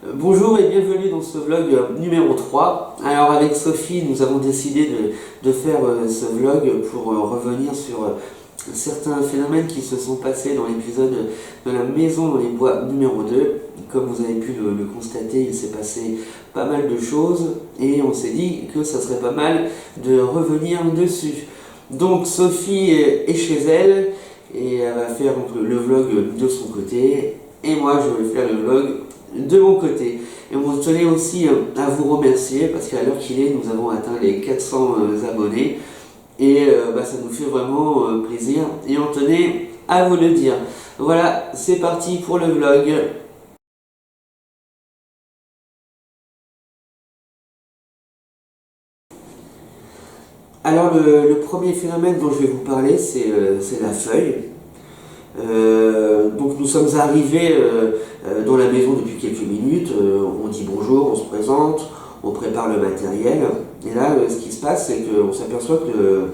Bonjour et bienvenue dans ce vlog numéro 3. Alors avec Sophie, nous avons décidé de faire ce vlog pour revenir sur certains phénomènes qui se sont passés dans l'épisode de la maison dans les bois numéro 2. Comme vous avez pu le constater, il s'est passé pas mal de choses et on s'est dit que ça serait pas mal de revenir dessus. Donc Sophie est chez elle et elle va faire le vlog de son côté et moi je vais faire le vlog de mon côté. Et on tenait aussi à vous remercier parce qu'à l'heure qu'il est, nous avons atteint les 400 abonnés et ça nous fait vraiment plaisir et on tenait à vous le dire. Voilà, c'est parti pour le vlog. Alors le premier phénomène dont je vais vous parler, c'est la feuille. Donc nous sommes arrivés dans la maison depuis quelques minutes, on dit bonjour, on se présente, on prépare le matériel, et là ce qui se passe c'est qu'on s'aperçoit que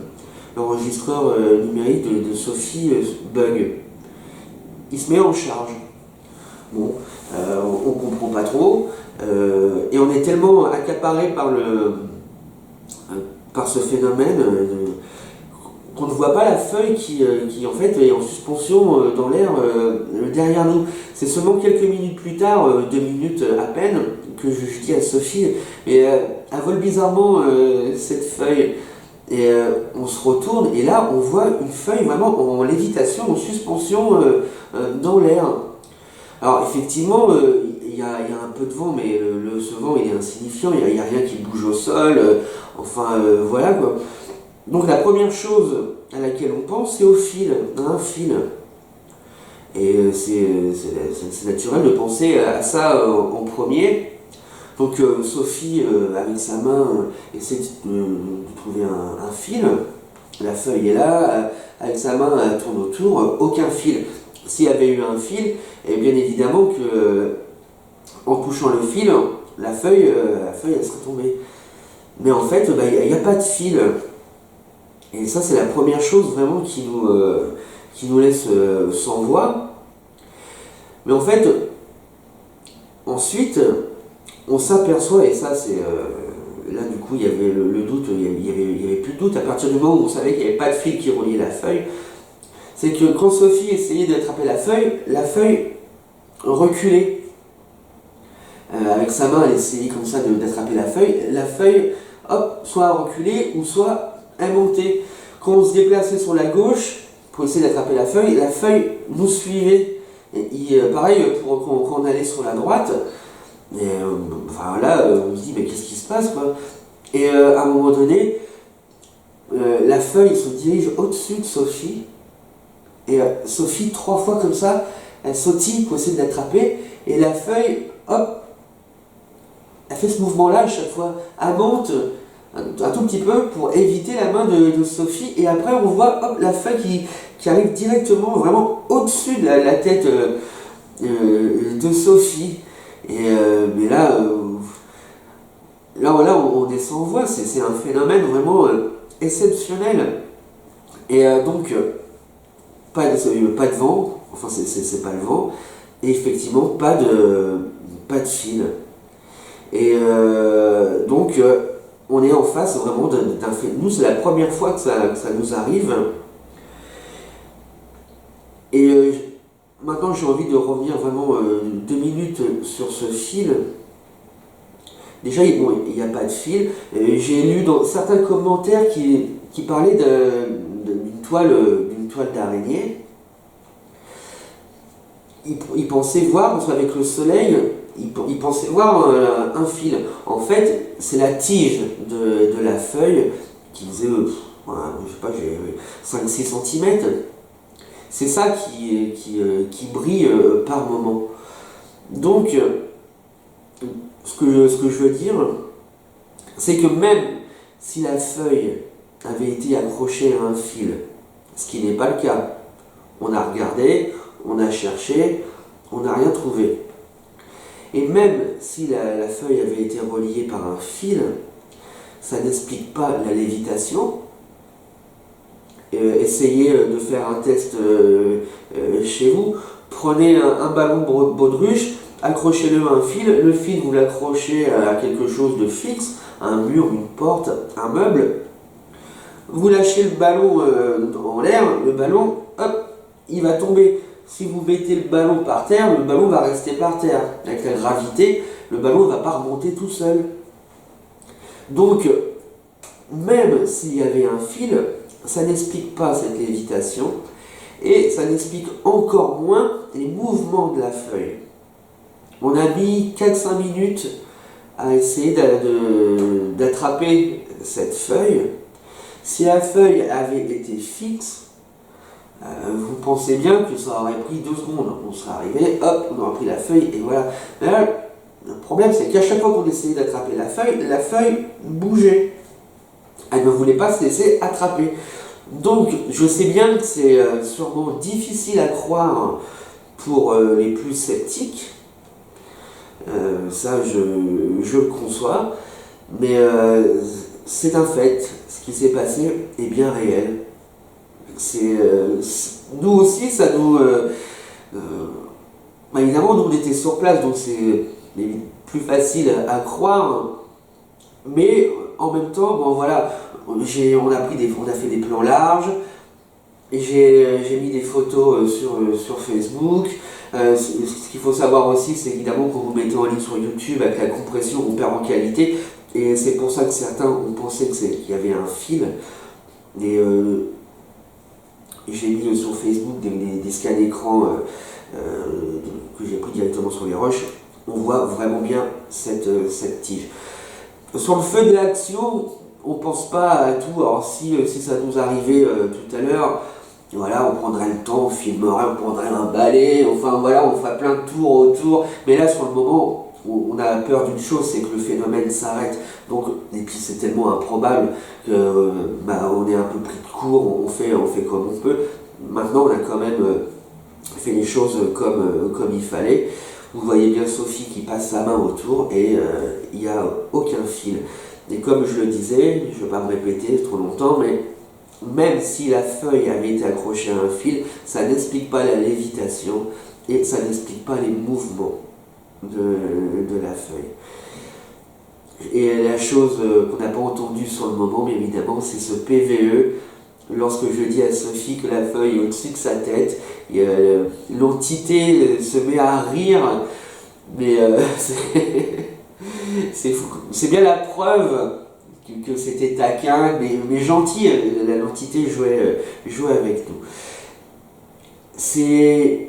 l'enregistreur numérique de Sophie bug. Il se met en charge. Bon, on comprend pas trop, et on est tellement accaparé par ce phénomène qu'on ne voit pas la feuille qui en fait est en suspension dans l'air derrière nous. C'est seulement quelques minutes plus tard, 2 minutes à peine, que je dis à Sophie, mais elle vole bizarrement cette feuille. Et on se retourne et là on voit une feuille vraiment en lévitation, en suspension dans l'air. Alors effectivement, il y a un peu de vent, mais ce vent il est insignifiant, il n'y a rien qui bouge au sol, voilà quoi. Donc la première chose à laquelle on pense, c'est au fil, à un fil. Et c'est naturel de penser à ça en premier. Donc Sophie, avec sa main, essaie de trouver un fil. La feuille est là, avec sa main, elle tourne autour, aucun fil. S'il y avait eu un fil, et bien évidemment que en touchant le fil, la feuille elle serait tombée. Mais en fait, il n'y a pas de fil. Et ça, c'est la première chose vraiment qui nous laisse sans voix. Mais en fait, ensuite, on s'aperçoit, et ça, c'est. Là, du coup, il y avait le doute, il y avait plus de doute à partir du moment où on savait qu'il n'y avait pas de fil qui reliait la feuille. C'est que quand Sophie essayait d'attraper la feuille reculait. Avec sa main, elle essayait comme ça d'attraper la feuille, hop, soit reculait ou soit elle montait. Quand on se déplaçait sur la gauche pour essayer d'attraper la feuille nous suivait. Et pareil pour quand on allait sur la droite. Et là, on se dit mais qu'est-ce qui se passe quoi. Et à un moment donné, la feuille se dirige au-dessus de Sophie. Et Sophie, 3 fois comme ça, elle sautille pour essayer de l'attraper. Et la feuille, hop, elle fait ce mouvement-là à chaque fois. Elle monte un tout petit peu pour éviter la main de Sophie. Et après, on voit hop, la feuille qui arrive directement, vraiment au-dessus de la tête de Sophie. Et mais là, voilà, on est sans voix. C'est un phénomène vraiment exceptionnel. Et donc, pas de vent. Enfin, c'est pas le vent. Et effectivement, pas de fil. Et donc, on est en face vraiment d'un fait. Nous, c'est la première fois que ça nous arrive. Et maintenant, j'ai envie de revenir vraiment 2 minutes sur ce fil. Déjà, il n'y a pas de fil. J'ai lu dans certains commentaires qui parlaient d'une toile d'araignée. Ils pensaient voir, parce qu'avec le soleil, ils pensaient voir un fil. En fait, c'est la tige de la feuille qui faisait, je sais pas, 5-6 cm. C'est ça qui brille par moment. Donc, ce que je veux dire, c'est que même si la feuille avait été accrochée à un fil, ce qui n'est pas le cas, on a regardé, on a cherché, on n'a rien trouvé. Et même si la feuille avait été reliée par un fil, ça n'explique pas la lévitation. Essayez de faire un test chez vous. Prenez un ballon baudruche, accrochez-le à un fil. Le fil, vous l'accrochez à quelque chose de fixe, un mur, une porte, un meuble. Vous lâchez le ballon en l'air, le ballon, hop, il va tomber. Si vous mettez le ballon par terre, le ballon va rester par terre. Avec la gravité, le ballon ne va pas remonter tout seul. Donc, même s'il y avait un fil, ça n'explique pas cette lévitation et ça n'explique encore moins les mouvements de la feuille. On a mis 4-5 minutes à essayer d'attraper cette feuille. Si la feuille avait été fixe, vous pensez bien que ça aurait pris 2 secondes. On serait arrivé, hop, on aurait pris la feuille et voilà. Mais là, le problème, c'est qu'à chaque fois qu'on essayait d'attraper la feuille bougeait. Elle ne voulait pas se laisser attraper. Donc, je sais bien que c'est sûrement difficile à croire pour les plus sceptiques. Ça, je le conçois. Mais c'est un fait. Ce qui s'est passé est bien réel. Nous aussi, ça nous... évidemment, nous, on était sur place, donc c'est plus facile à croire. Mais en même temps, bon voilà, on a fait des plans larges, et j'ai mis des photos sur Facebook. Ce qu'il faut savoir aussi, c'est évidemment quand vous mettez en ligne sur YouTube, avec la compression, on perd en qualité. Et c'est pour ça que certains ont pensé qu'il y avait un fil. Et j'ai mis sur Facebook des scans d'écran que j'ai pris directement sur les roches. On voit vraiment bien cette tige. Sur le feu de l'action, on pense pas à tout. Alors si ça nous arrivait tout à l'heure, voilà, on prendrait le temps, on filmerait, on prendrait un balai, enfin voilà, on ferait plein de tours autour. Mais là, sur le moment, on a peur d'une chose, c'est que le phénomène s'arrête. Donc, et puis c'est tellement improbable que on est un peu pris de court, on fait comme on peut. Maintenant, on a quand même fait les choses comme il fallait. Vous voyez bien Sophie qui passe sa main autour et il n'y a aucun fil. Et comme je le disais, je ne vais pas me répéter trop longtemps, mais même si la feuille avait été accrochée à un fil, ça n'explique pas la lévitation et ça n'explique pas les mouvements de la feuille. Et la chose qu'on n'a pas entendue sur le moment, mais évidemment, c'est ce PVE. Lorsque je dis à Sophie que la feuille est au-dessus de sa tête, l'entité se met à rire, mais c'est bien la preuve que c'était taquin, mais gentil. L'entité jouait avec nous. C'est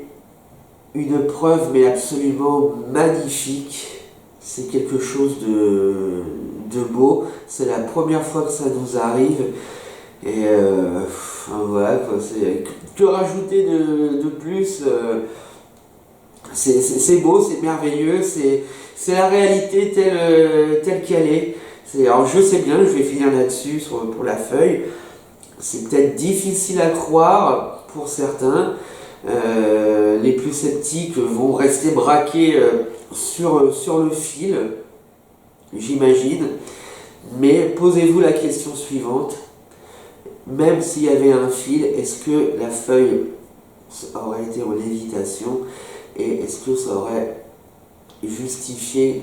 une preuve, mais absolument magnifique. C'est quelque chose de beau. C'est la première fois que ça nous arrive. Et voilà, quoi, que rajouter de plus. C'est beau, c'est merveilleux, c'est la réalité telle qu'elle est. Alors je sais bien, je vais finir là-dessus pour la feuille. C'est peut-être difficile à croire pour certains. Les plus sceptiques vont rester braqués sur le fil, j'imagine. Mais posez-vous la question suivante. Même s'il y avait un fil, est-ce que la feuille aurait été en lévitation et est-ce que ça aurait justifié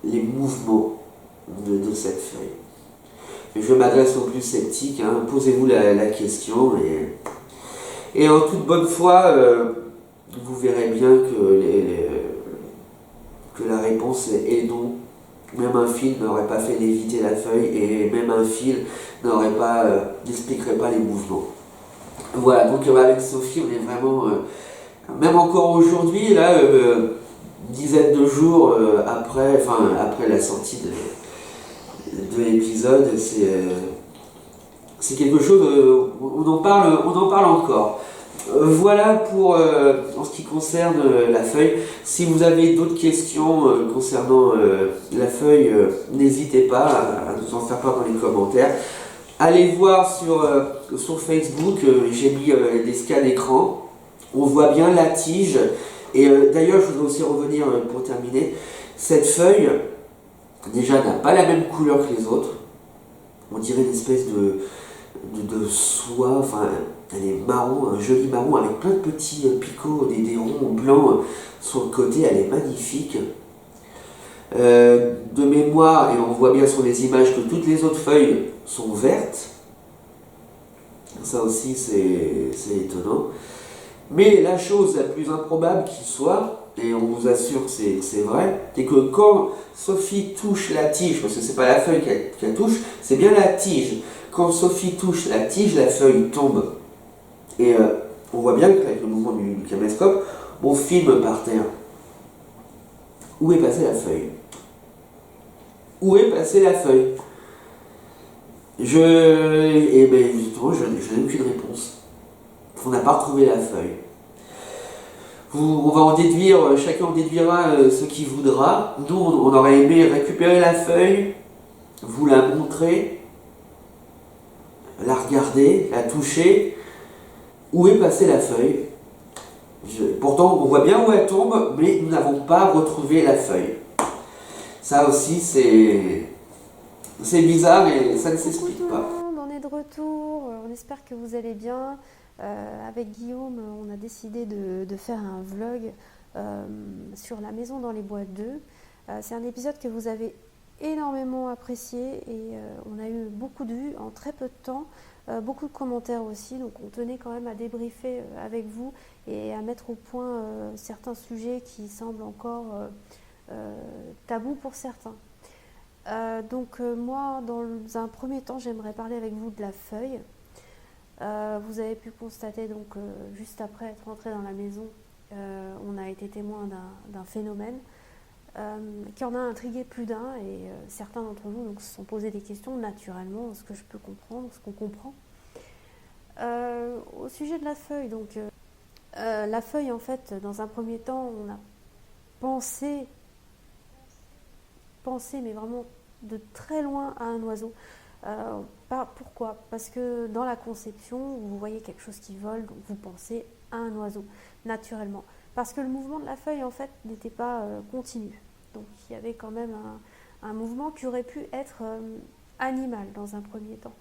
les mouvements de cette feuille? Je m'adresse aux plus sceptiques, posez-vous la question et en toute bonne foi, vous verrez bien que la réponse est non. Même un fil n'aurait pas fait léviter la feuille et même un fil n'expliquerait pas les mouvements. Voilà, donc avec Sophie, on est vraiment, même encore aujourd'hui, là, dizaine de jours après la sortie de l'épisode, c'est quelque chose, on en parle encore. Voilà pour en ce qui concerne la feuille. Si vous avez d'autres questions concernant la feuille, n'hésitez pas à nous en faire part dans les commentaires. Allez voir sur Facebook, j'ai mis des scans d'écran. On voit bien la tige. Et d'ailleurs, je voudrais aussi revenir pour terminer. Cette feuille, déjà, n'a pas la même couleur que les autres. On dirait une espèce de soie, enfin elle est marron, un joli marron avec plein de petits picots, des ronds blancs sur le côté, elle est magnifique. De mémoire, et on voit bien sur les images que toutes les autres feuilles sont vertes. Ça aussi c'est étonnant. Mais la chose la plus improbable qui soit, et on vous assure que c'est vrai, c'est que quand Sophie touche la tige, parce que c'est pas la feuille qu'elle touche, c'est bien la tige. Quand Sophie touche la tige, la feuille tombe. Et on voit bien qu'avec le mouvement du caméscope, on filme par terre. Où est passée la feuille? Où est passée la feuille? Et bien justement, je n'ai aucune réponse. On n'a pas retrouvé la feuille. On va en déduire, chacun en déduira ce qu'il voudra. Nous, on aurait aimé récupérer la feuille, vous la montrer, la regarder, la toucher. Où est passée la feuille? Pourtant, on voit bien où elle tombe, mais nous n'avons pas retrouvé la feuille. Ça aussi, c'est bizarre et ça ne s'explique pas. On est de retour, on espère que vous allez bien. Avec Guillaume, on a décidé de faire un vlog sur la maison dans les bois 2. C'est un épisode que vous avez énormément apprécié et on a eu beaucoup de vues en très peu de temps, beaucoup de commentaires aussi, donc on tenait quand même à débriefer avec vous et à mettre au point certains sujets qui semblent encore tabous pour certains. Moi, dans un premier temps, j'aimerais parler avec vous de la feuille. Vous avez pu constater juste après être rentré dans la maison, on a été témoin d'un phénomène qui en a intrigué plus d'un et certains d'entre vous se sont posé des questions naturellement, ce que je peux comprendre, ce qu'on comprend. Au sujet de la feuille, la feuille en fait, dans un premier temps, on a pensé mais vraiment de très loin à un oiseau. Pourquoi? Parce que dans la conception, vous voyez quelque chose qui vole, donc vous pensez à un oiseau, naturellement. Parce que le mouvement de la feuille, en fait, n'était pas continu. Donc il y avait quand même un mouvement qui aurait pu être animal dans un premier temps.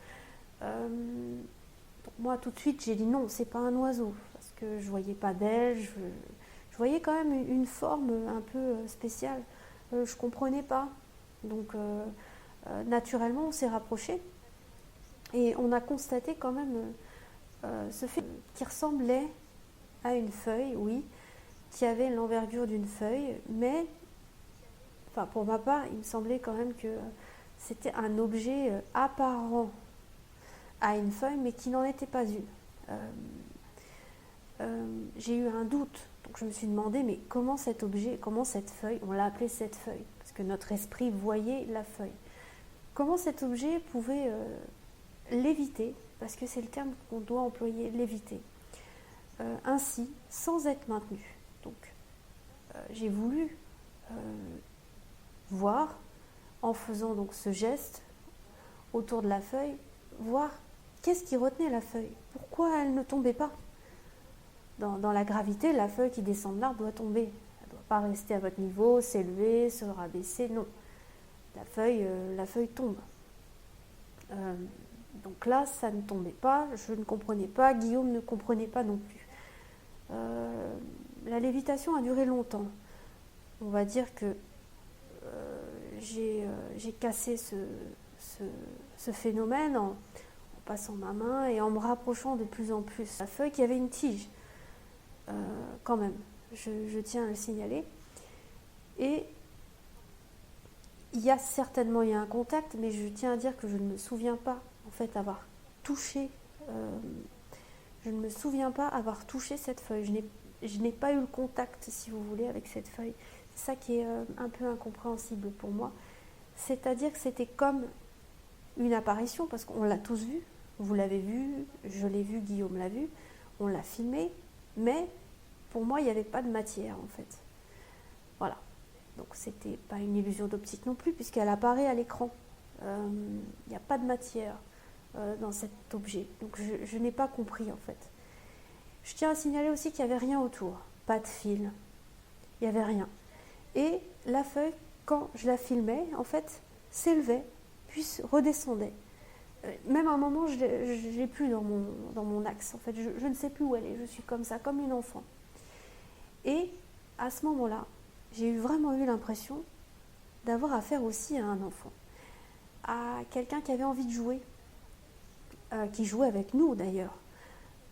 Moi, tout de suite, j'ai dit non, c'est pas un oiseau. Parce que je voyais pas d'aile, je voyais quand même une forme un peu spéciale. Je comprenais pas. Donc naturellement, on s'est rapproché et on a constaté quand même ce fait qui ressemblait à une feuille, oui, qui avait l'envergure d'une feuille, mais pour ma part, il me semblait quand même que c'était un objet apparent à une feuille, mais qui n'en était pas une. J'ai eu un doute, donc je me suis demandé, mais comment cet objet, comment cette feuille, on l'a appelée cette feuille, parce que notre esprit voyait la feuille. Comment cet objet pouvait léviter, parce que c'est le terme qu'on doit employer, léviter, ainsi, sans être maintenu. Donc, j'ai voulu voir, en faisant donc ce geste autour de la feuille, voir qu'est-ce qui retenait la feuille, pourquoi elle ne tombait pas. Dans la gravité, la feuille qui descend de l'arbre doit tomber. Elle ne doit pas rester à votre niveau, s'élever, se rabaisser, non. La feuille tombe. Donc là, ça ne tombait pas, je ne comprenais pas, Guillaume ne comprenait pas non plus. La lévitation a duré longtemps. On va dire que j'ai cassé ce phénomène en passant ma main et en me rapprochant de plus en plus. La feuille qui avait une tige, quand même, je tiens à le signaler. Et il y a certainement eu un contact, mais je tiens à dire que je ne me souviens pas en fait avoir touché. Je ne me souviens pas avoir touché cette feuille. Je n'ai pas eu le contact, si vous voulez, avec cette feuille. C'est ça qui est un peu incompréhensible pour moi. C'est-à-dire que c'était comme une apparition, parce qu'on l'a tous vu. Vous l'avez vu, je l'ai vu, Guillaume l'a vu, on l'a filmé, mais pour moi, il n'y avait pas de matière en fait. Voilà. Donc c'était pas une illusion d'optique non plus, puisqu'elle apparaît à l'écran. Il n'y a pas de matière dans cet objet. Donc je n'ai pas compris en fait. Je tiens à signaler aussi qu'il n'y avait rien autour. Pas de fil. Il n'y avait rien. Et la feuille, quand je la filmais, en fait, s'élevait, puis redescendait. Même à un moment, je ne l'ai plus dans mon axe. En fait, je ne sais plus où elle est. Je suis comme ça, comme une enfant. Et à ce moment-là, j'ai vraiment eu l'impression d'avoir affaire aussi à un enfant, à quelqu'un qui avait envie de jouer, qui jouait avec nous d'ailleurs.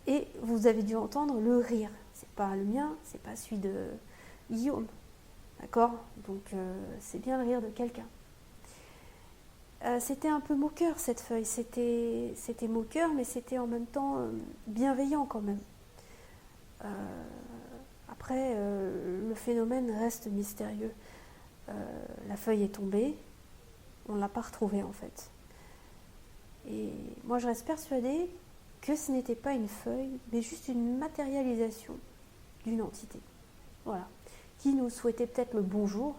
Et vous avez dû entendre le rire. C'est pas le mien, c'est pas celui de Guillaume, d'accord? Donc c'est bien le rire de quelqu'un. C'était un peu moqueur cette feuille, c'était moqueur, mais c'était en même temps bienveillant quand même. Après, le phénomène reste mystérieux. La feuille est tombée, on ne l'a pas retrouvée en fait. Et moi je reste persuadée que ce n'était pas une feuille, mais juste une matérialisation d'une entité. Voilà. Qui nous souhaitait peut-être le bonjour.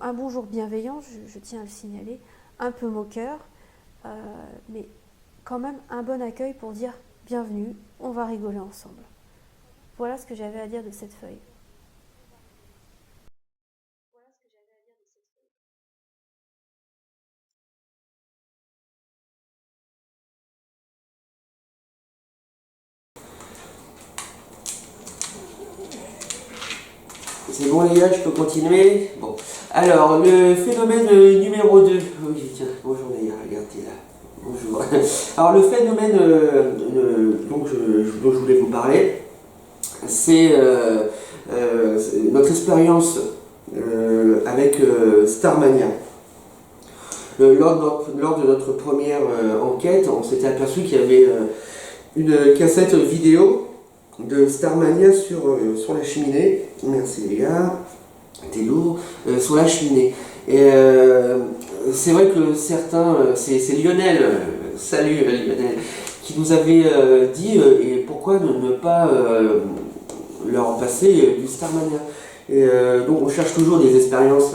Un bonjour bienveillant, je tiens à le signaler, un peu moqueur, mais quand même un bon accueil pour dire bienvenue, on va rigoler ensemble. Voilà ce que j'avais à dire de cette feuille. C'est bon les gars, je peux continuer? Bon. Alors, le phénomène numéro 2. Oui, tiens, bonjour les gars, regardez là. Bonjour. Alors, le phénomène dont je voulais vous parler, c'est notre expérience avec Starmania. Lors de notre première enquête, on s'était aperçu qu'il y avait une cassette vidéo de Starmania sur la cheminée. Merci les gars, t'es lourd. Sur la cheminée. Et c'est vrai que certains, c'est Lionel, salut Lionel, qui nous avait dit et pourquoi ne pas leur passer du Starmania. Et donc on cherche toujours des expériences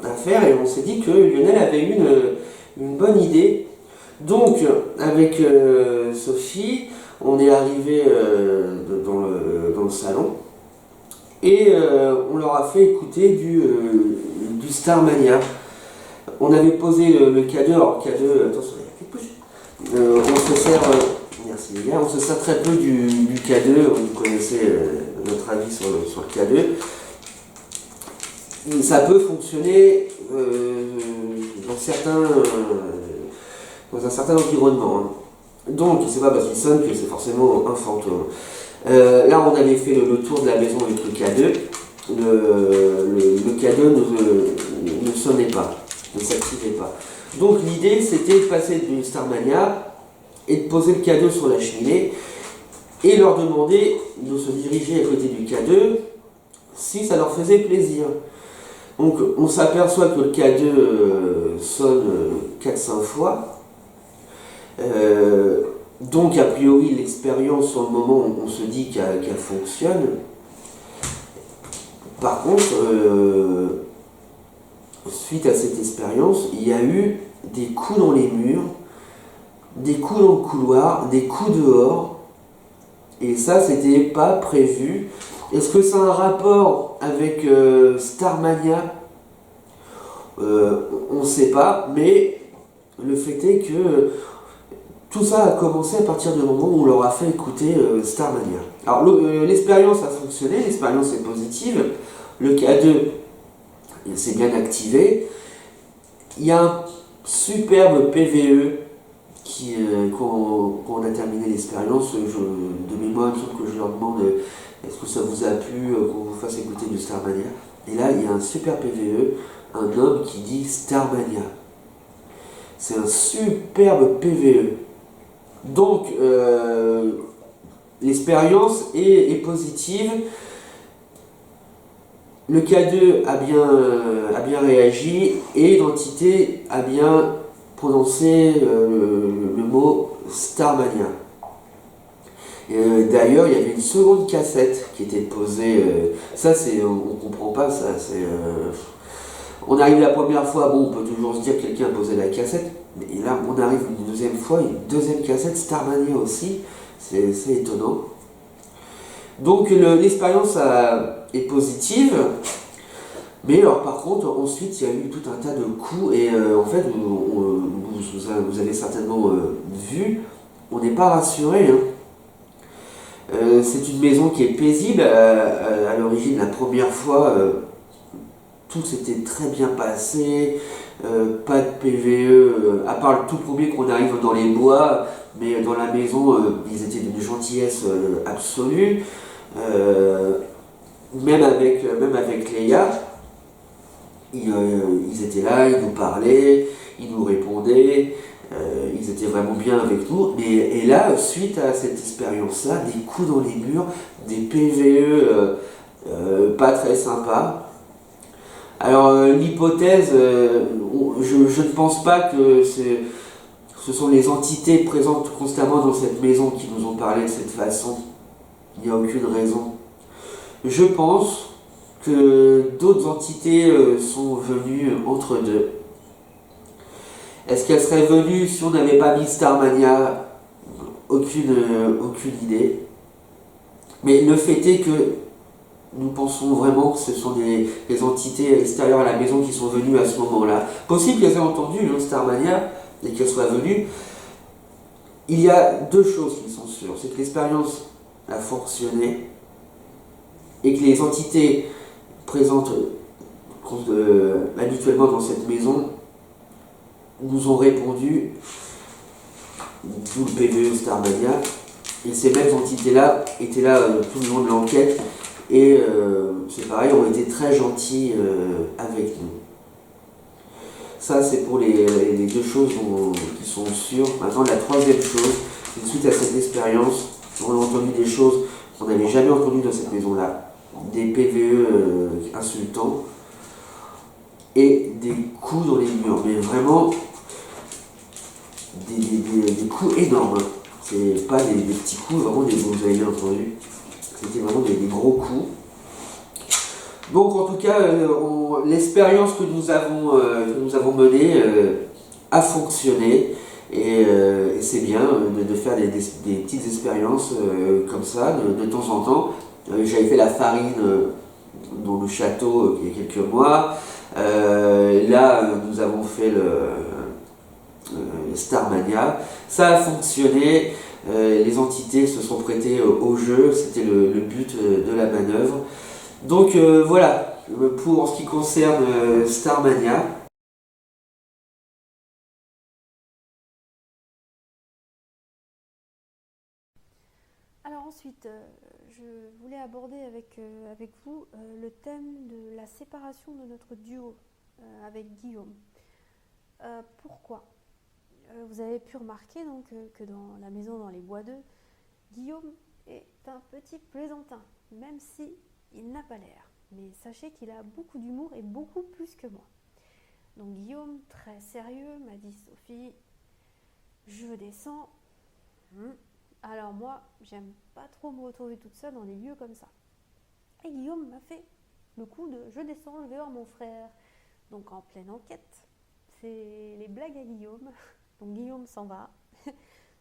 à faire et on s'est dit que Lionel avait eu une bonne idée. Donc avec Sophie, on est arrivé dans le salon et on leur a fait écouter du Starmania. On avait posé le K2, alors K2, attention, on se sert, merci les gars, on se sert très peu du K2, vous connaissez notre avis sur le K2. Ça peut fonctionner dans un certain environnement. Hein. Donc, c'est pas parce qu'il sonne que c'est forcément un fantôme. Là, on avait fait le tour de la maison avec le K2. Le K2 ne sonnait pas, ne s'activait pas. Donc, l'idée, c'était de passer du Starmania et de poser le K2 sur la cheminée et leur demander de se diriger à côté du K2 si ça leur faisait plaisir. Donc on s'aperçoit que le K2 sonne 4-5 fois. Donc a priori l'expérience sur le moment on se dit qu'elle fonctionne. Par contre, suite à cette expérience, il y a eu des coups dans les murs, des coups dans le couloir, des coups dehors. Et ça c'était pas prévu. Est-ce que ça a un rapport avec Starmania? On ne sait pas, mais le fait est que tout ça a commencé à partir du moment où on leur a fait écouter Starmania. Alors l'expérience a fonctionné, l'expérience est positive, le K2 s'est bien activé, il y a un superbe PVE quand on a terminé l'expérience, de mémoire, il me semble que je leur demande est-ce que ça vous a plu qu'on vous fasse écouter du Starmania. Et là, il y a un super PVE, un homme qui dit Starmania. C'est un superbe PVE. Donc, l'expérience est positive. Le K2 a bien réagi et l'entité a bien prononcé le mot Starmania. D'ailleurs, il y avait une seconde cassette qui était posée. Ça, on comprend pas ça. On arrive la première fois, bon, on peut toujours se dire que quelqu'un a posé la cassette, mais là, on arrive une deuxième fois, une deuxième cassette Starmania aussi. C'est étonnant. Donc, l'expérience est positive. Mais alors, par contre, ensuite, il y a eu tout un tas de coups et en fait, vous avez certainement vu, on n'est pas rassuré, hein. C'est une maison qui est paisible. À l'origine, la première fois, tout s'était très bien passé. Pas de PVE, à part le tout premier qu'on arrive dans les bois, mais dans la maison, ils étaient d'une gentillesse absolue. Euh, même avec Léa, ils étaient là, ils nous parlaient, ils nous répondaient, ils étaient vraiment bien avec nous. Et là, suite à cette expérience-là, des coups dans les murs, des PVE pas très sympas. Alors l'hypothèse, je ne pense pas que ce sont les entités présentes constamment dans cette maison qui nous ont parlé de cette façon. Il n'y a aucune raison. Je pense que d'autres entités sont venues entre deux. Est-ce qu'elles seraient venues si on n'avait pas mis Starmania? Aucune idée. Mais le fait est que nous pensons vraiment que ce sont des entités extérieures à la maison qui sont venues à ce moment-là. Possible qu'elles aient entendu Starmania et qu'elles soient venues. Il y a deux choses qui sont sûres. C'est que l'expérience a fonctionné et que les entités présentes habituellement dans cette maison nous ont répondu, d'où le PVE Starmania. Et ces mêmes entités-là étaient là tout le long de l'enquête et c'est pareil, ont été très gentils avec nous. Ça, c'est pour les deux choses qui sont sûres. Maintenant, la troisième chose, c'est que suite à cette expérience, on a entendu des choses qu'on n'avait jamais entendues dans cette maison-là. Des PVE insultants et des coups dans les murs. Mais vraiment, des coups énormes. C'est pas des petits coups, vraiment vous avez bien entendu. C'était vraiment des gros coups. Donc en tout cas, l'expérience que nous avons menée a fonctionné et c'est bien de faire des petites expériences comme ça de temps en temps. J'avais fait la farine dans le château il y a quelques mois. Là, nous avons fait le Starmania. Ça a fonctionné. Les entités se sont prêtées au jeu. C'était le but de la manœuvre. Donc voilà, pour ce qui concerne Starmania. Alors ensuite, je voulais aborder avec vous le thème de la séparation de notre duo avec Guillaume. Pourquoi Vous avez pu remarquer donc que dans la maison dans les bois d'œufs, Guillaume est un petit plaisantin, même si il n'a pas l'air. Mais sachez qu'il a beaucoup d'humour et beaucoup plus que moi. Donc Guillaume, très sérieux, m'a dit: Sophie, je descends. Alors moi, j'aime pas trop me retrouver toute seule dans des lieux comme ça. Et Guillaume m'a fait le coup de je descends, je vais voir mon frère. Donc en pleine enquête, c'est les blagues à Guillaume. Donc Guillaume s'en va.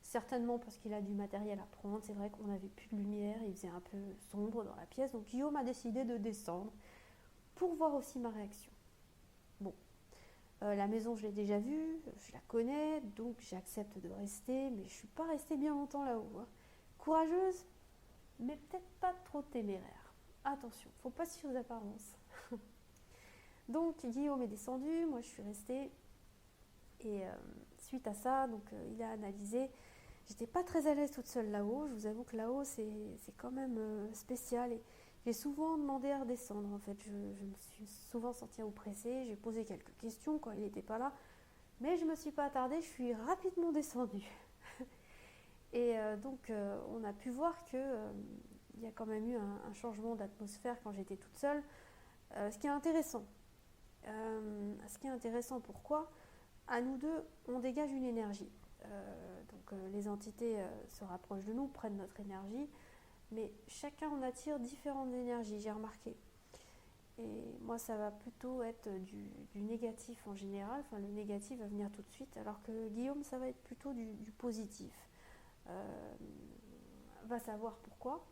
Certainement parce qu'il a du matériel à prendre. C'est vrai qu'on n'avait plus de lumière, il faisait un peu sombre dans la pièce. Donc Guillaume a décidé de descendre pour voir aussi ma réaction. Bon, la maison je l'ai déjà vue, je la connais, donc j'accepte de rester, mais je ne suis pas restée bien longtemps là-haut. Courageuse, mais peut-être pas trop téméraire. Attention, faut pas se fier aux apparences. Donc Guillaume est descendu, moi je suis restée. Et suite à ça, donc il a analysé. J'étais pas très à l'aise toute seule là-haut. Je vous avoue que là-haut c'est quand même spécial. Et j'ai souvent demandé à redescendre en fait. Je me suis souvent sentie oppressée. J'ai posé quelques questions quand il n'était pas là. Mais je me suis pas attardée, je suis rapidement descendue. Et donc on a pu voir que il y a quand même eu un changement d'atmosphère quand j'étais toute seule. Ce qui est intéressant. Pourquoi? À nous deux, on dégage une énergie. Les entités se rapprochent de nous, prennent notre énergie, mais chacun on attire différentes énergies, j'ai remarqué. Et moi, ça va plutôt être du négatif en général. Enfin, le négatif va venir tout de suite, alors que Guillaume, ça va être plutôt du positif. Va savoir pourquoi.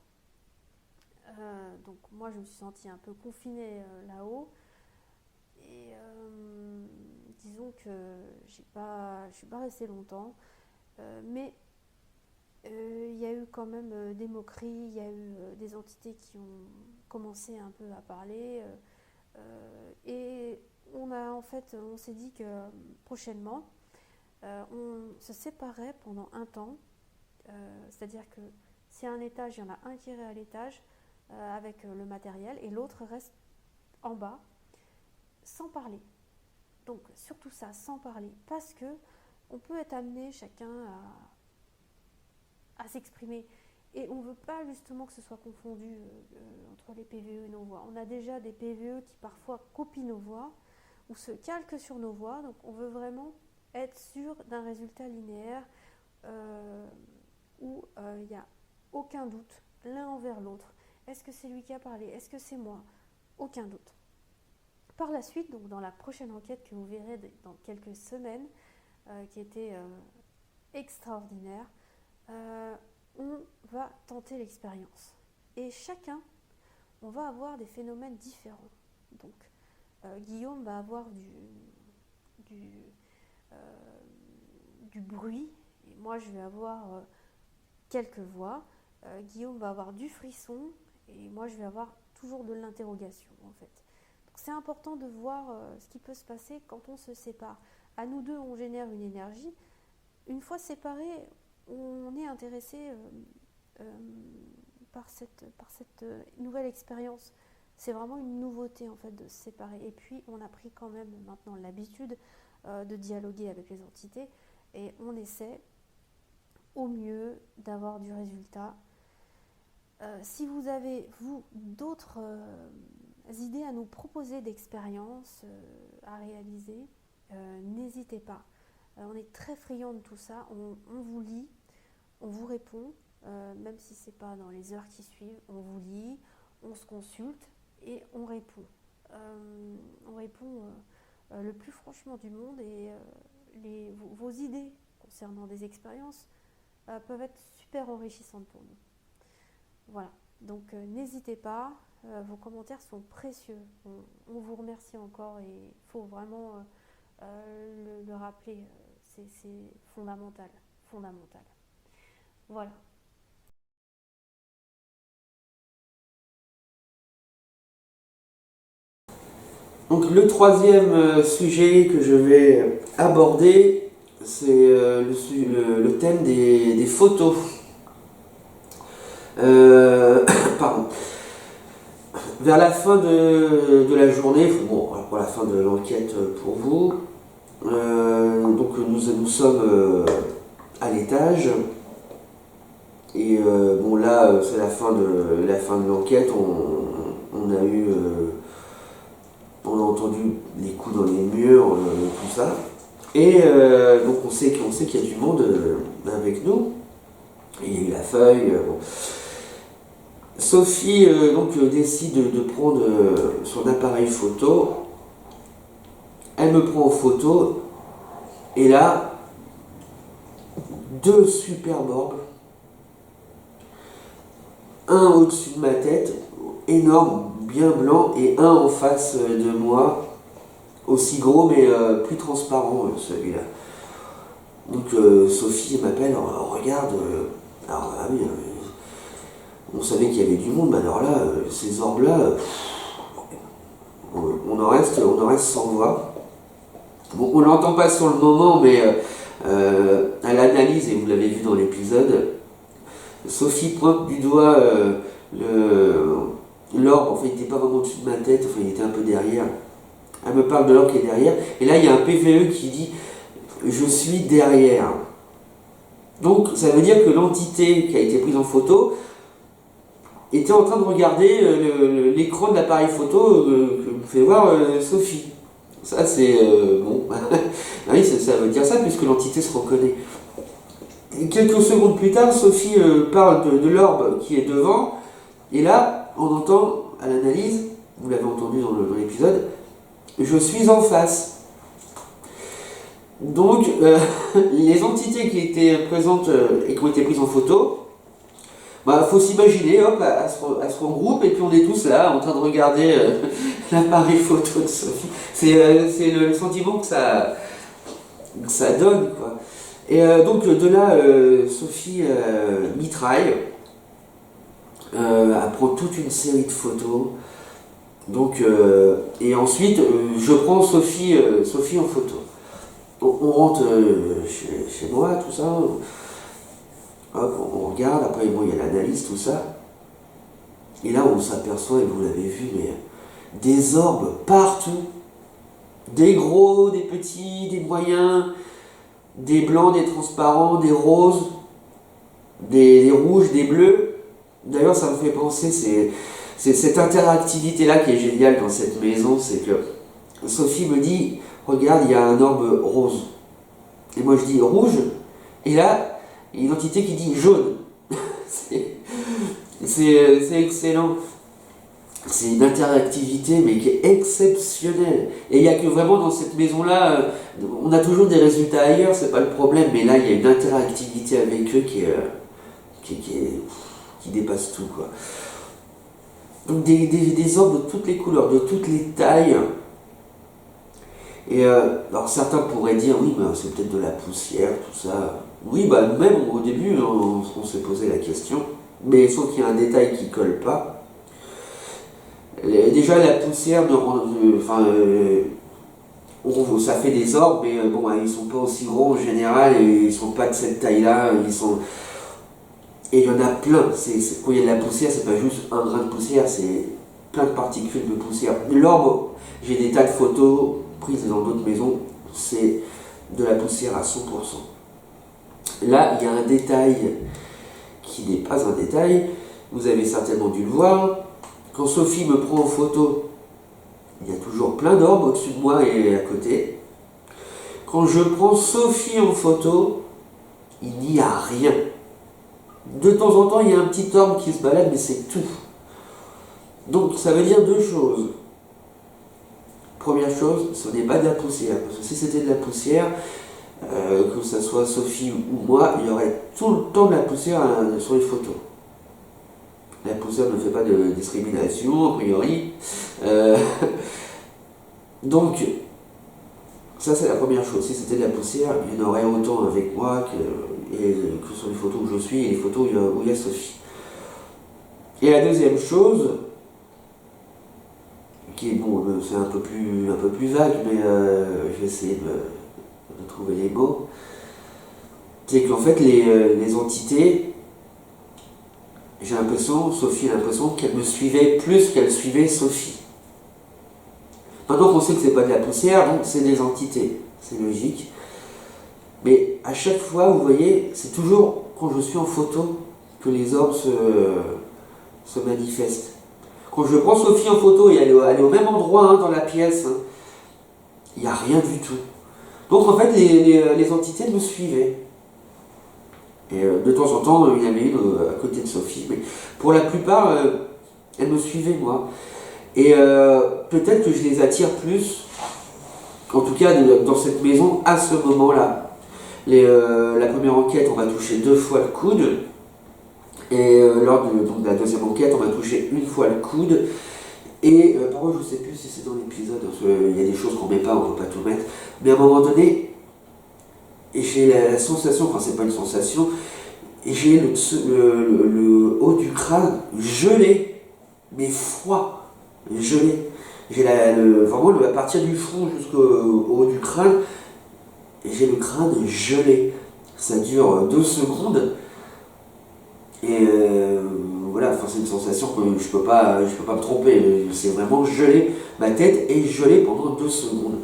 Donc moi, je me suis sentie un peu confinée là-haut. Et disons que je suis pas restée longtemps, mais il y a eu quand même des moqueries, il y a eu des entités qui ont commencé un peu à parler, et on s'est dit que prochainement, on se séparait pendant un temps, c'est-à-dire que si à un étage, il y en a un qui irait à l'étage avec le matériel et l'autre reste en bas sans parler. Donc surtout ça, sans parler, parce que on peut être amené chacun à s'exprimer. Et on ne veut pas justement que ce soit confondu entre les PVE et nos voix. On a déjà des PVE qui parfois copient nos voix ou se calquent sur nos voix. Donc on veut vraiment être sûr d'un résultat linéaire où il n'y a aucun doute l'un envers l'autre. Est-ce que c'est lui qui a parlé? Est-ce que c'est moi? Aucun doute. Par la suite, donc dans la prochaine enquête que vous verrez dans quelques semaines, qui était extraordinaire, on va tenter l'expérience. Et chacun, on va avoir des phénomènes différents. Donc, Guillaume va avoir du bruit, et moi je vais avoir quelques voix. Guillaume va avoir du frisson, et moi je vais avoir toujours de l'interrogation en fait. Donc c'est important de voir ce qui peut se passer quand on se sépare. À nous deux, on génère une énergie. Une fois séparés, on est intéressé par cette nouvelle expérience. C'est vraiment une nouveauté en fait de se séparer. Et puis on a pris quand même maintenant l'habitude de dialoguer avec les entités et on essaie au mieux d'avoir du résultat. Si vous avez, vous, d'autres idées à nous proposer d'expériences à réaliser, n'hésitez pas. On est très friands de tout ça, on vous lit, on vous répond, même si ce n'est pas dans les heures qui suivent, on vous lit, on se consulte et on répond. On répond le plus franchement du monde et vos idées concernant des expériences peuvent être super enrichissantes pour nous. Voilà, donc n'hésitez pas, vos commentaires sont précieux. On vous remercie encore et il faut vraiment le rappeler, c'est fondamental. Voilà. Donc le troisième sujet que je vais aborder, c'est le thème des photos. Pardon. Vers la fin de la journée, bon, pour la fin de l'enquête pour vous, donc nous sommes à l'étage et bon là c'est la fin de l'enquête, on a entendu les coups dans les murs, tout ça, et donc on sait qu'il y a du monde avec nous, et il y a eu la feuille, bon. Sophie décide de prendre son appareil photo, elle me prend en photo, et là, deux superbes orbes, un au-dessus de ma tête, énorme, bien blanc, et un en face de moi, aussi gros mais plus transparent celui-là. Donc Sophie m'appelle, regarde, alors ah oui, on savait qu'il y avait du monde, mais alors là, ces orbes-là, on en reste sans voix. Bon, on l'entend pas sur le moment, mais à l'analyse, et vous l'avez vu dans l'épisode, Sophie pointe du doigt l'orbe, enfin il n'était pas vraiment au-dessus de ma tête, enfin il était un peu derrière. Elle me parle de l'orbe qui est derrière, et là il y a un PVE qui dit « je suis derrière ». Donc ça veut dire que l'entité qui a été prise en photo était en train de regarder l'écran de l'appareil photo que me fait voir Sophie. Ça c'est bon, oui, ça veut dire ça puisque l'entité se reconnaît. Et quelques secondes plus tard, Sophie parle de l'orbe qui est devant, et là on entend à l'analyse, vous l'avez entendu dans l'épisode, je suis en face. Donc les entités qui étaient présentes et qui ont été prises en photo Bah, faut s'imaginer, hop, elle se regroupe et puis on est tous là en train de regarder l'appareil photo de Sophie. C'est le sentiment que ça donne, quoi. Et donc de là, Sophie mitraille, elle prend toute une série de photos. Donc, et ensuite, je prends Sophie en photo. On rentre chez moi, tout ça. Hop, on regarde, après bon, il y a l'analyse, tout ça. Et là, on s'aperçoit, et vous l'avez vu, mais des orbes partout. Des gros, des petits, des moyens, des blancs, des transparents, des roses, des rouges, des bleus. D'ailleurs, ça me fait penser, c'est cette interactivité-là qui est géniale dans cette maison, c'est que Sophie me dit, regarde, il y a un orbe rose. Et moi je dis rouge, et là, il y a une entité qui dit jaune. c'est excellent. C'est une interactivité, mais qui est exceptionnelle. Et il n'y a que vraiment dans cette maison-là, on a toujours des résultats ailleurs, c'est pas le problème, mais là, il y a une interactivité avec eux qui dépasse tout, quoi. Donc des orbes de toutes les couleurs, de toutes les tailles. Et alors certains pourraient dire, oui, ben, c'est peut-être de la poussière, tout ça. Oui, bah même au début, on s'est posé la question. Mais sauf qu'il y a un détail qui colle pas. Déjà, la poussière, ça fait des orbes, mais bon, ils sont pas aussi gros en général, et ils sont pas de cette taille-là. Et il y en a plein. Quand il y a de la poussière, c'est pas juste un grain de poussière, c'est plein de particules de poussière. L'orbe, j'ai des tas de photos prises dans d'autres maisons, c'est de la poussière à 100%. Là, il y a un détail qui n'est pas un détail, vous avez certainement dû le voir. Quand Sophie me prend en photo, il y a toujours plein d'orbes au-dessus de moi et à côté. Quand je prends Sophie en photo, il n'y a rien. De temps en temps, il y a un petit orbe qui se balade, mais c'est tout. Donc, ça veut dire deux choses. Première chose, ce n'est pas de la poussière. Parce que si c'était de la poussière, que ce soit Sophie ou moi, il y aurait tout le temps de la poussière sur les photos. La poussière ne fait pas de discrimination, a priori. Donc, ça c'est la première chose. Si c'était de la poussière, il y en aurait autant avec moi que sur les photos où je suis et les photos où il y a Sophie. Et la deuxième chose, qui est bon, c'est un peu plus vague, mais je vais essayer de trouver les mots, c'est qu'en fait les entités, Sophie a l'impression qu'elle me suivait plus qu'elle suivait Sophie. Maintenant qu'on sait que c'est pas de la poussière, donc c'est des entités, c'est logique. Mais à chaque fois, vous voyez, c'est toujours quand je suis en photo que les orbes se manifestent. Quand je prends Sophie en photo et elle est au même endroit dans la pièce, il n'y a rien du tout. Donc en fait, les entités me suivaient. Et de temps en temps, il y en avait une à côté de Sophie, mais pour la plupart, elles me suivaient moi. Et peut-être que je les attire plus, en tout cas dans cette maison, à ce moment-là. La première enquête, on va toucher 2 fois le coude. Et lors de la deuxième enquête, on va toucher 1 fois le coude. Et par contre, je ne sais plus si c'est dans l'épisode, parce qu'il y a des choses qu'on ne met pas, on ne peut pas tout mettre. Mais à un moment donné, j'ai la sensation, enfin c'est pas une sensation, j'ai le haut du crâne gelé, mais froid, gelé. J'ai vraiment à partir du front jusqu'au haut du crâne, j'ai le crâne gelé. Ça dure 2 secondes. Et voilà, enfin, c'est une sensation que je peux pas me tromper. C'est vraiment gelé. Ma tête est gelée pendant 2 secondes.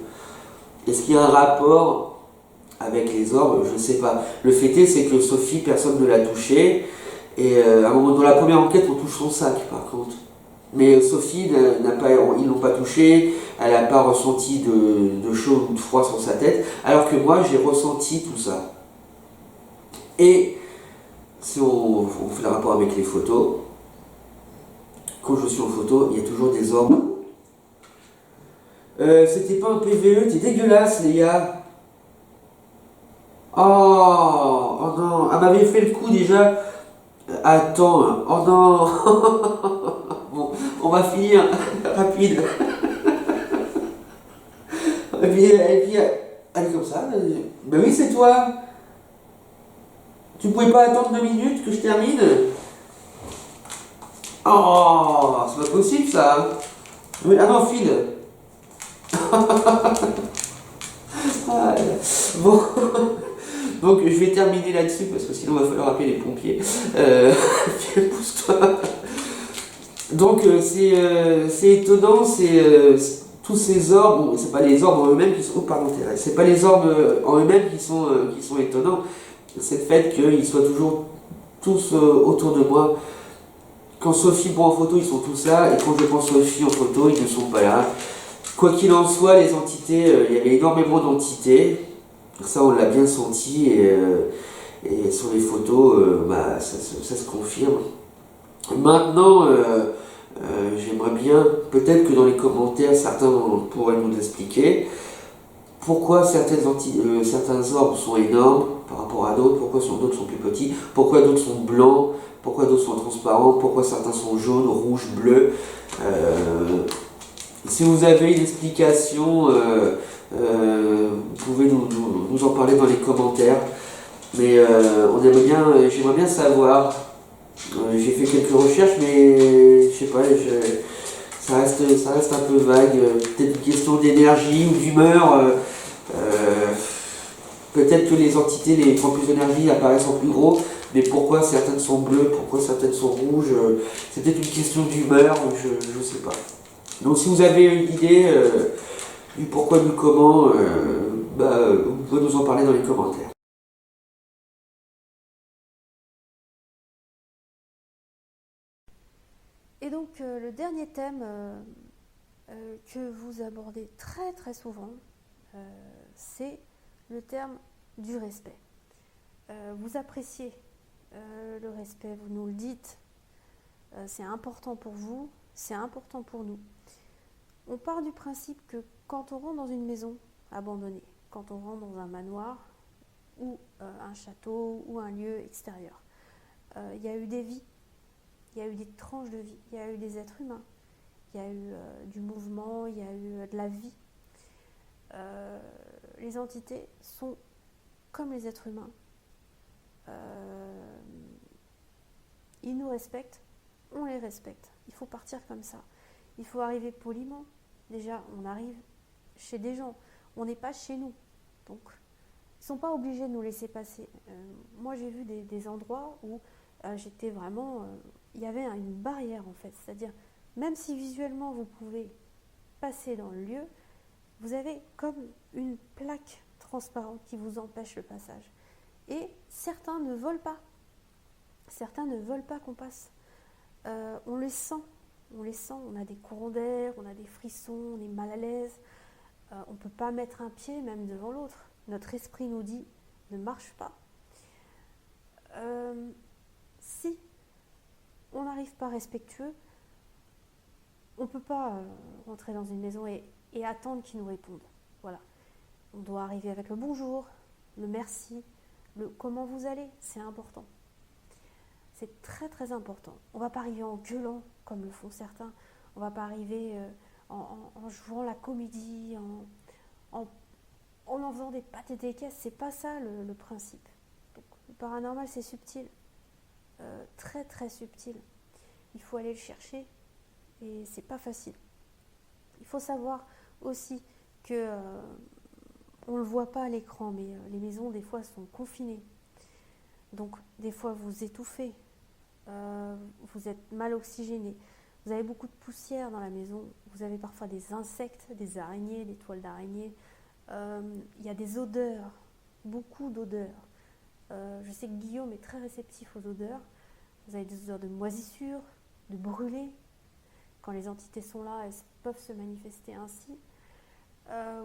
Est-ce qu'il y a un rapport avec les orbes? Je ne sais pas. Le fait est, c'est que Sophie, personne ne l'a touchée. Et à un moment, dans la première enquête, on touche son sac, par contre. Mais Sophie, ils l'ont pas touchée. Elle n'a pas ressenti de chaud ou de froid sur sa tête. Alors que moi, j'ai ressenti tout ça. Et si on fait le rapport avec les photos, quand je suis en photo, il y a toujours des orbes. C'était pas un PVE, t'es dégueulasse, les gars. Oh non, elle m'avait fait le coup déjà. Attends, oh non. Bon, on va finir rapide. Et puis, allez comme ça. Ben oui, c'est toi. Tu pouvais pas attendre 2 minutes que je termine? Oh, c'est pas possible ça. Oui, ah non, file. Ah, bon, donc je vais terminer là-dessus parce que sinon il va falloir appeler les pompiers. Pousse-toi. Donc c'est étonnant, tous ces orbes, bon, c'est pas les orbes en eux-mêmes qui sont, oh, pardon, Thérèse, c'est pas les orbes en eux-mêmes qui sont étonnants, c'est le fait qu'ils soient toujours tous autour de moi. Quand Sophie prend en photo, ils sont tous là, et quand je prends Sophie en photo, ils ne sont pas là. Quoi qu'il en soit, les entités, il y avait énormément d'entités, ça on l'a bien senti, et sur les photos, bah, ça se confirme. Maintenant, j'aimerais bien, peut-être que dans les commentaires, certains pourraient nous expliquer pourquoi certains orbes sont énormes par rapport à d'autres, pourquoi d'autres sont plus petits, pourquoi d'autres sont blancs, pourquoi d'autres sont transparents, pourquoi certains sont jaunes, rouges, bleus. Si vous avez une explication, vous pouvez nous en parler dans les commentaires. Mais j'aimerais bien savoir. J'ai fait quelques recherches, mais je sais pas, ça reste un peu vague. Peut-être une question d'énergie ou d'humeur. Peut-être que les entités, les campus d'énergie apparaissent en plus gros, mais pourquoi certaines sont bleues, pourquoi certaines sont rouges, c'est peut-être une question d'humeur, je sais pas. Donc si vous avez une idée du pourquoi, du comment, vous pouvez nous en parler dans les commentaires. Et donc le dernier thème que vous abordez très très souvent, c'est le terme du respect. Vous appréciez le respect, vous nous le dites, c'est important pour vous, c'est important pour nous. On part du principe que quand on rentre dans une maison abandonnée, quand on rentre dans un manoir ou un château ou un lieu extérieur, il y a eu des vies, il y a eu des tranches de vie, il y a eu des êtres humains, il y a eu du mouvement, il y a eu de la vie. Les entités sont comme les êtres humains. Ils nous respectent, on les respecte. Il faut partir comme ça. Il faut arriver poliment. Déjà, on arrive chez des gens. On n'est pas chez nous. Donc, ils ne sont pas obligés de nous laisser passer. Moi, j'ai vu des endroits où j'étais vraiment... il y avait une barrière, en fait. C'est-à-dire, même si visuellement, vous pouvez passer dans le lieu, vous avez comme une plaque transparente qui vous empêche le passage. Et certains ne veulent pas. Certains ne veulent pas qu'on passe. On les sent. On a des courants d'air, on a des frissons, on est mal à l'aise. On ne peut pas mettre un pied même devant l'autre. Notre esprit nous dit ne marche pas. Si on n'arrive pas respectueux, on ne peut pas rentrer dans une maison et attendre qu'ils nous répondent. Voilà. On doit arriver avec le bonjour, le merci, le comment vous allez, c'est important. C'est très très important. On ne va pas arriver en gueulant comme le font certains. On ne va pas arriver en jouant la comédie, en faisant des pâtes et des caisses. C'est pas ça le principe. Donc, le paranormal, c'est subtil. Très très subtil. Il faut aller le chercher et c'est pas facile. Il faut savoir aussi que on ne le voit pas à l'écran, mais les maisons des fois sont confinées. Donc des fois vous étouffez, vous êtes mal oxygéné, vous avez beaucoup de poussière dans la maison, vous avez parfois des insectes, des araignées, des toiles d'araignées, il y a des odeurs, beaucoup d'odeurs. Je sais que Guillaume est très réceptif aux odeurs. Vous avez des odeurs de moisissure, de brûlé. Quand les entités sont là, elles peuvent se manifester ainsi.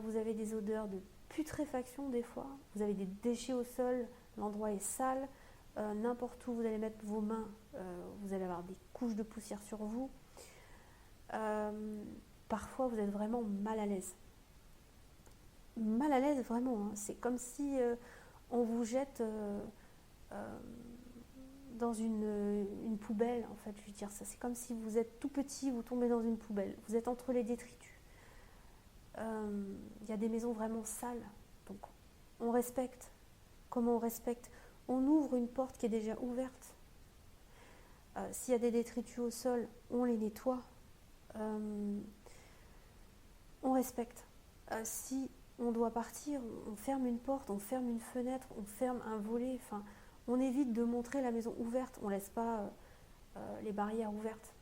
Vous avez des odeurs de putréfaction des fois. Vous avez des déchets au sol, l'endroit est sale. N'importe où vous allez mettre vos mains, vous allez avoir des couches de poussière sur vous. Parfois, vous êtes vraiment mal à l'aise. Mal à l'aise, vraiment. Hein. C'est comme si on vous jette dans une poubelle, en fait, je veux dire ça. C'est comme si vous êtes tout petit, vous tombez dans une poubelle. Vous êtes entre les détritus. Il y a des maisons vraiment sales. Donc, on respecte. Comment on respecte? On ouvre une porte qui est déjà ouverte. S'il y a des détritus au sol, on les nettoie. On respecte. Si on doit partir, on ferme une porte, on ferme une fenêtre, on ferme un volet. Enfin, on évite de montrer la maison ouverte. On ne laisse pas les barrières ouvertes.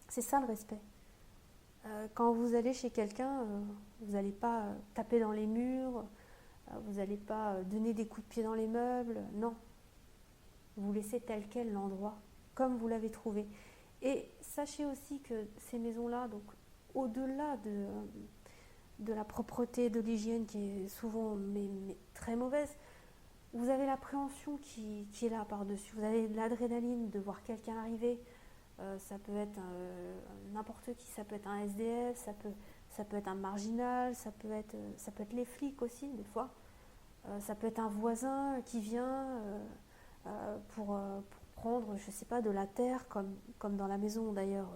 C'est ça le respect. Quand vous allez chez quelqu'un, vous n'allez pas taper dans les murs, vous n'allez pas donner des coups de pied dans les meubles. Non. Vous laissez tel quel l'endroit, comme vous l'avez trouvé. Et sachez aussi que ces maisons-là, donc au-delà de la propreté, de l'hygiène qui est souvent mais très mauvaise, vous avez l'appréhension qui est là par-dessus. Vous avez de l'adrénaline de voir quelqu'un arriver. Ça peut être n'importe qui, ça peut être un SDF, ça peut être un marginal, ça peut être les flics aussi des fois. Ça peut être un voisin qui vient pour prendre, je ne sais pas, de la terre, comme dans la maison d'ailleurs.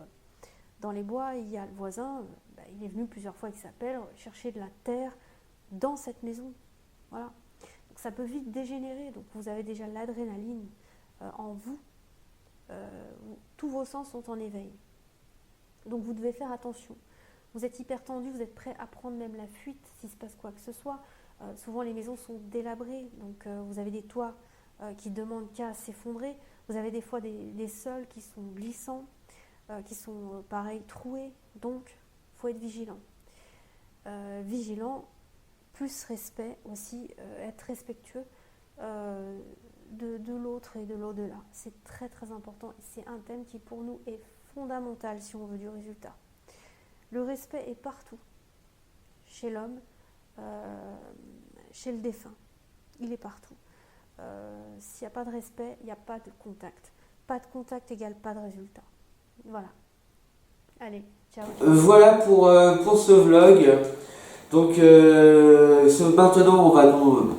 Dans les bois, il y a le voisin, il est venu plusieurs fois, il s'appelle, chercher de la terre dans cette maison. Voilà. Donc ça peut vite dégénérer. Donc vous avez déjà l'adrénaline en vous. Tous vos sens sont en éveil. Donc vous devez faire attention. Vous êtes hyper tendu, vous êtes prêt à prendre même la fuite s'il se passe quoi que ce soit. Souvent les maisons sont délabrées, donc vous avez des toits qui demandent qu'à s'effondrer. Vous avez des fois des sols qui sont glissants, qui sont pareil troués. Donc il faut être vigilant. Vigilant, plus respect aussi, être respectueux de l'autre et de l'au-delà. C'est très très important. C'est un thème qui pour nous est fondamental si on veut du résultat. Le respect est partout, chez l'homme, chez le défunt. Il est partout. S'il n'y a pas de respect, il n'y a pas de contact. Pas de contact égale pas de résultat. Voilà. Allez, ciao. Voilà pour ce vlog. Donc maintenant on va nous...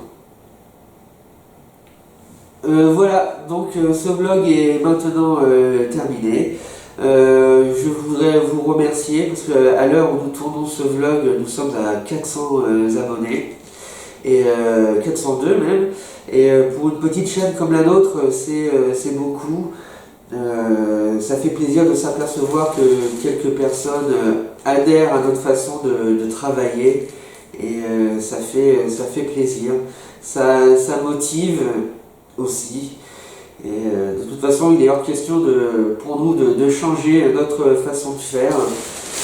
voilà, donc ce vlog est maintenant terminé. Je voudrais vous remercier parce qu'à l'heure où nous tournons ce vlog, nous sommes à 400 abonnés, et 402 même. Et pour une petite chaîne comme la nôtre, c'est beaucoup. Ça fait plaisir de s'apercevoir que quelques personnes adhèrent à notre façon de travailler, et ça fait plaisir. Ça motive aussi. Et de toute façon, il est hors question pour nous de changer notre façon de faire.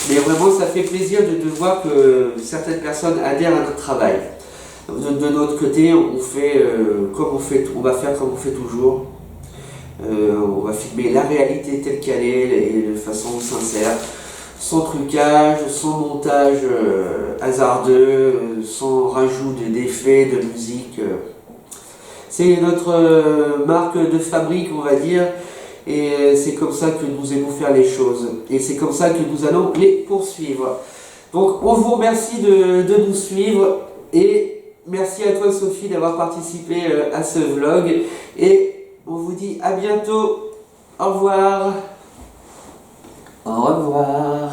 Mais vraiment, ça fait plaisir de voir que certaines personnes adhèrent à notre travail. De notre côté, on va faire comme on fait toujours. On va filmer la réalité telle qu'elle est, et de façon sincère, sans trucage, sans montage hasardeux, sans rajout d'effets, de musique. C'est notre marque de fabrique, on va dire, et c'est comme ça que nous aimons faire les choses. Et c'est comme ça que nous allons les poursuivre. Donc on vous remercie de nous suivre, et merci à toi Sophie d'avoir participé à ce vlog, et on vous dit à bientôt. Au revoir. Au revoir.